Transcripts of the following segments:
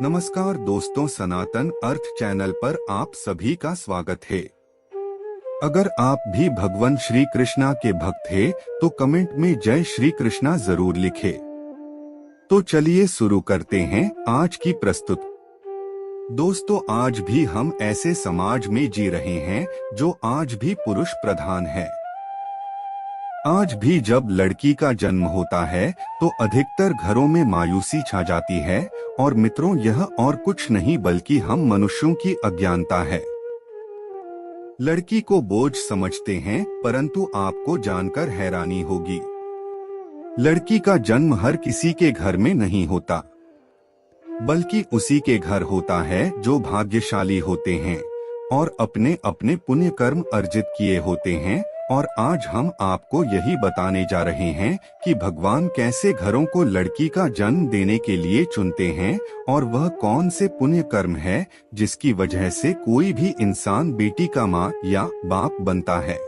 नमस्कार दोस्तों, सनातन अर्थ चैनल पर आप सभी का स्वागत है। अगर आप भी भगवान श्री कृष्णा के भक्त हैं, तो कमेंट में जय श्री कृष्णा जरूर लिखें। तो चलिए शुरू करते हैं आज की प्रस्तुति। दोस्तों, आज भी हम ऐसे समाज में जी रहे हैं जो आज भी पुरुष प्रधान है। आज भी जब लड़की का जन्म होता है तो अधिकतर घरों में मायूसी छा जाती है और मित्रों, यह और कुछ नहीं बल्कि हम मनुष्यों की अज्ञानता है। लड़की को बोझ समझते हैं, परंतु आपको जानकर हैरानी होगी, लड़की का जन्म हर किसी के घर में नहीं होता, बल्कि उसी के घर होता है जो भाग्यशाली होते हैं और अपने अपने पुण्य कर्म अर्जित किए होते हैं। और आज हम आपको यही बताने जा रहे हैं कि भगवान कैसे घरों को लड़की का जन्म देने के लिए चुनते हैं और वह कौन से पुण्य कर्म है जिसकी वजह से कोई भी इंसान बेटी का माँ या बाप बनता है।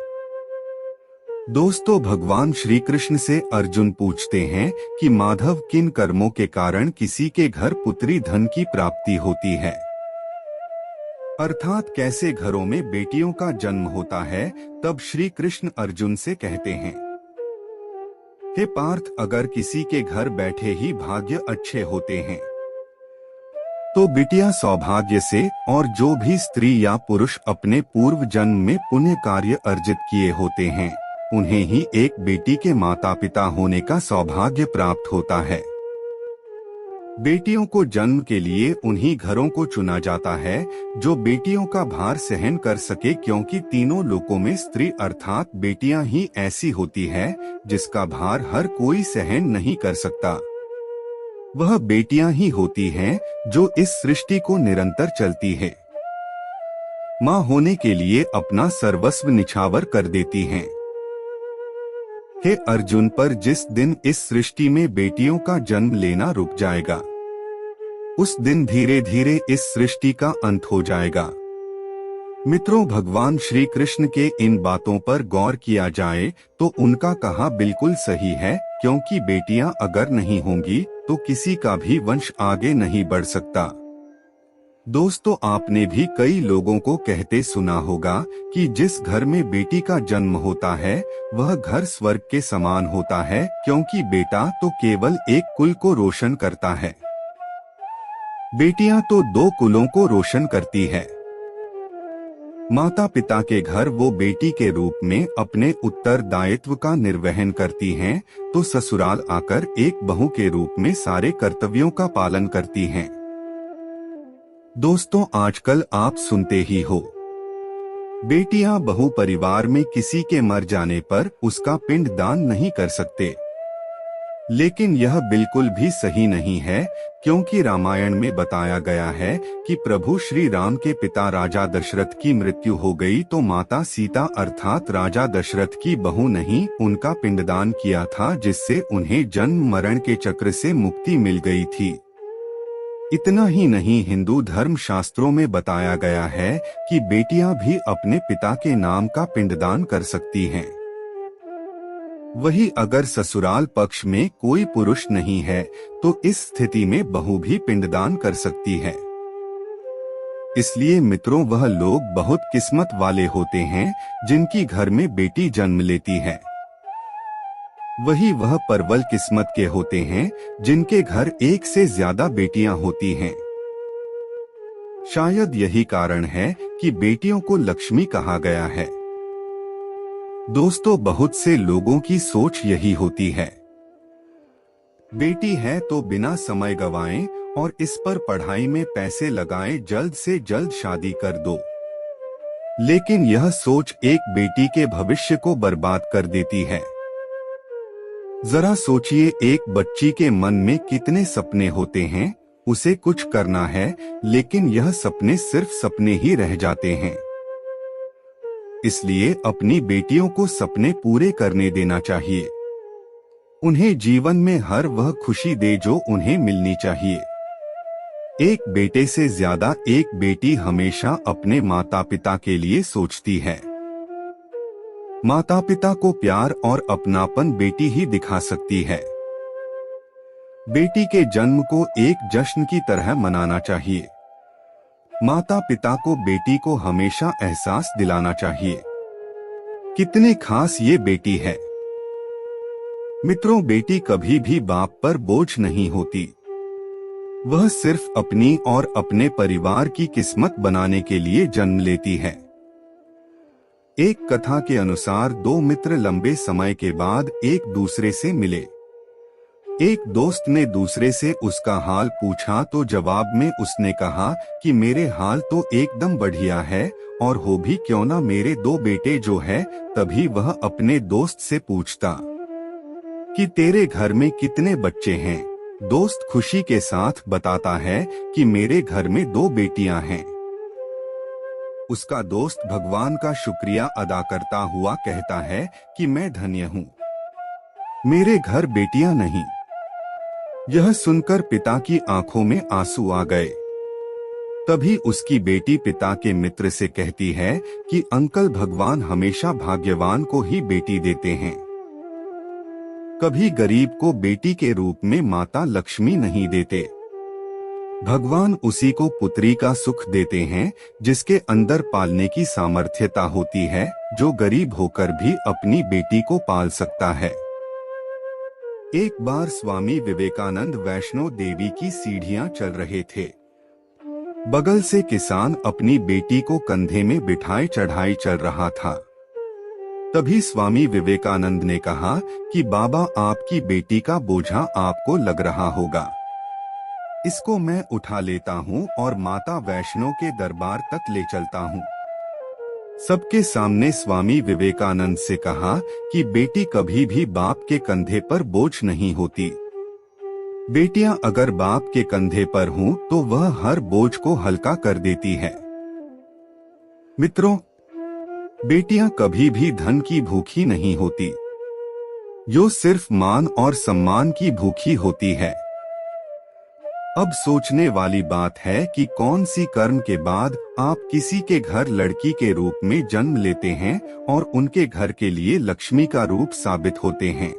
दोस्तों, भगवान श्री कृष्ण से अर्जुन पूछते हैं कि माधव, किन कर्मों के कारण किसी के घर पुत्री धन की प्राप्ति होती है, अर्थात कैसे घरों में बेटियों का जन्म होता है। तब श्री कृष्ण अर्जुन से कहते हैं, हे पार्थ, अगर किसी के घर बैठे ही भाग्य अच्छे होते हैं तो बिटिया सौभाग्य से, और जो भी स्त्री या पुरुष अपने पूर्व जन्म में पुण्य कार्य अर्जित किए होते हैं उन्हें ही एक बेटी के माता पिता होने का सौभाग्य प्राप्त होता है। बेटियों को जन्म के लिए उन्हीं घरों को चुना जाता है जो बेटियों का भार सहन कर सके, क्योंकि तीनों लोकों में स्त्री अर्थात बेटियां ही ऐसी होती है जिसका भार हर कोई सहन नहीं कर सकता। वह बेटियां ही होती हैं जो इस सृष्टि को निरंतर चलती है, मां होने के लिए अपना सर्वस्व निछावर कर देती हैं। हे अर्जुन, पर जिस दिन इस सृष्टि में बेटियों का जन्म लेना रुक जाएगा, उस दिन धीरे धीरे इस सृष्टि का अंत हो जाएगा। मित्रों, भगवान श्री कृष्ण के इन बातों पर गौर किया जाए तो उनका कहा बिल्कुल सही है, क्योंकि बेटियां अगर नहीं होंगी तो किसी का भी वंश आगे नहीं बढ़ सकता। दोस्तों, आपने भी कई लोगों को कहते सुना होगा कि जिस घर में बेटी का जन्म होता है वह घर स्वर्ग के समान होता है, क्योंकि बेटा तो केवल एक कुल को रोशन करता है, बेटियां तो दो कुलों को रोशन करती है। माता पिता के घर वो बेटी के रूप में अपने उत्तरदायित्व का निर्वहन करती हैं, तो ससुराल आकर एक बहू के रूप में सारे कर्तव्यों का पालन करती हैं। दोस्तों, आजकल आप सुनते ही हो, बेटियां बहू परिवार में किसी के मर जाने पर उसका पिंड दान नहीं कर सकते, लेकिन यह बिल्कुल भी सही नहीं है, क्योंकि रामायण में बताया गया है कि प्रभु श्री राम के पिता राजा दशरथ की मृत्यु हो गई तो माता सीता अर्थात राजा दशरथ की बहू नहीं उनका पिंडदान किया था, जिससे उन्हें जन्म मरण के चक्र से मुक्ति मिल गई थी। इतना ही नहीं, हिंदू धर्म शास्त्रों में बताया गया है कि बेटियां भी अपने पिता के नाम का पिंडदान कर सकती हैं। वही अगर ससुराल पक्ष में कोई पुरुष नहीं है तो इस स्थिति में बहू भी पिंडदान कर सकती है। इसलिए मित्रों, वह लोग बहुत किस्मत वाले होते हैं जिनकी घर में बेटी जन्म लेती है। वही वह परवल किस्मत के होते हैं जिनके घर एक से ज्यादा बेटियां होती हैं। शायद यही कारण है कि बेटियों को लक्ष्मी कहा गया है। दोस्तों, बहुत से लोगों की सोच यही होती है, बेटी है तो बिना समय गवाएं और इस पर पढ़ाई में पैसे लगाएं, जल्द से जल्द शादी कर दो। लेकिन यह सोच एक बेटी के भविष्य को बर्बाद कर देती है। जरा सोचिए, एक बच्ची के मन में कितने सपने होते हैं, उसे कुछ करना है लेकिन यह सपने सिर्फ सपने ही रह जाते हैं। इसलिए अपनी बेटियों को सपने पूरे करने देना चाहिए, उन्हें जीवन में हर वह खुशी दे जो उन्हें मिलनी चाहिए। एक बेटे से ज्यादा एक बेटी हमेशा अपने माता पिता के लिए सोचती है। माता पिता को प्यार और अपनापन बेटी ही दिखा सकती है। बेटी के जन्म को एक जश्न की तरह मनाना चाहिए। माता पिता को बेटी को हमेशा एहसास दिलाना चाहिए कितने खास ये बेटी है। मित्रों, बेटी कभी भी बाप पर बोझ नहीं होती। वह सिर्फ अपनी और अपने परिवार की किस्मत बनाने के लिए जन्म लेती है। एक कथा के अनुसार दो मित्र लंबे समय के बाद एक दूसरे से मिले। एक दोस्त ने दूसरे से उसका हाल पूछा तो जवाब में उसने कहा कि मेरे हाल तो एकदम बढ़िया है, और हो भी क्यों ना मेरे दो बेटे जो है। तभी वह अपने दोस्त से पूछता कि तेरे घर में कितने बच्चे हैं। दोस्त खुशी के साथ बताता है कि मेरे घर में दो बेटियां हैं। उसका दोस्त भगवान का शुक्रिया अदा करता हुआ कहता है कि मैं धन्य हूँ, मेरे घर बेटियां नहीं। यह सुनकर पिता की आंखों में आंसू आ गए। तभी उसकी बेटी पिता के मित्र से कहती है कि अंकल, भगवान हमेशा भाग्यवान को ही बेटी देते हैं, कभी गरीब को बेटी के रूप में माता लक्ष्मी नहीं देते। भगवान उसी को पुत्री का सुख देते हैं जिसके अंदर पालने की सामर्थ्यता होती है, जो गरीब होकर भी अपनी बेटी को पाल सकता है। एक बार स्वामी विवेकानंद वैष्णो देवी की सीढ़ियां चल रहे थे। बगल से किसान अपनी बेटी को कंधे में बिठाए चढ़ाई चल रहा था। तभी स्वामी विवेकानंद ने कहा कि बाबा, आपकी बेटी का बोझा आपको लग रहा होगा, इसको मैं उठा लेता हूँ और माता वैष्णो के दरबार तक ले चलता हूँ। सबके सामने स्वामी विवेकानंद से कहा कि बेटी कभी भी बाप के कंधे पर बोझ नहीं होती। बेटियां अगर बाप के कंधे पर हों तो वह हर बोझ को हल्का कर देती है। मित्रों, बेटियां कभी भी धन की भूखी नहीं होती, जो सिर्फ मान और सम्मान की भूखी होती है। अब सोचने वाली बात है कि कौन सी कर्म के बाद आप किसी के घर लड़की के रूप में जन्म लेते हैं और उनके घर के लिए लक्ष्मी का रूप साबित होते हैं।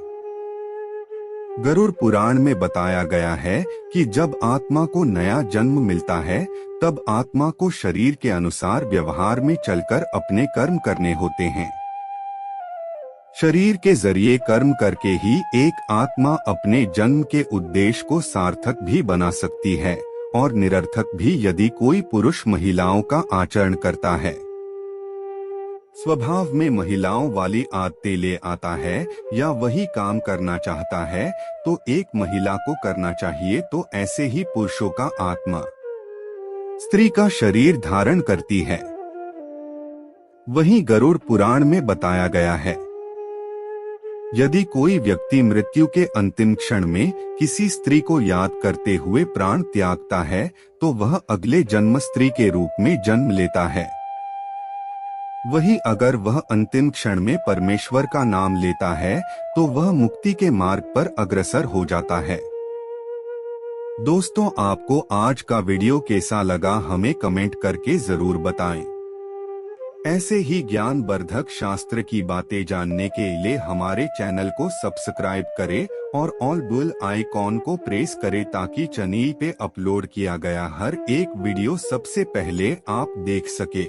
गरुड़ पुराण में बताया गया है कि जब आत्मा को नया जन्म मिलता है तब आत्मा को शरीर के अनुसार व्यवहार में चलकर अपने कर्म करने होते हैं। शरीर के जरिए कर्म करके ही एक आत्मा अपने जन्म के उद्देश्य को सार्थक भी बना सकती है और निरर्थक भी, यदि कोई पुरुष महिलाओं का आचरण करता है, स्वभाव में महिलाओं वाली आदतें ले आता है या वही काम करना चाहता है तो एक महिला को करना चाहिए, तो ऐसे ही पुरुषों का आत्मा स्त्री का शरीर धारण करती है। वहीं गरुड़ पुराण में बताया गया है, यदि कोई व्यक्ति मृत्यु के अंतिम क्षण में किसी स्त्री को याद करते हुए प्राण त्यागता है तो वह अगले जन्म स्त्री के रूप में जन्म लेता है। वही अगर वह अंतिम क्षण में परमेश्वर का नाम लेता है तो वह मुक्ति के मार्ग पर अग्रसर हो जाता है। दोस्तों, आपको आज का वीडियो कैसा लगा हमें कमेंट करके जरूर बताएं। ऐसे ही ज्ञानवर्धक शास्त्र की बातें जानने के लिए हमारे चैनल को सब्सक्राइब करें और ऑल बेल आइकॉन को प्रेस करें ताकि चैनल पे अपलोड किया गया हर एक वीडियो सबसे पहले आप देख सके।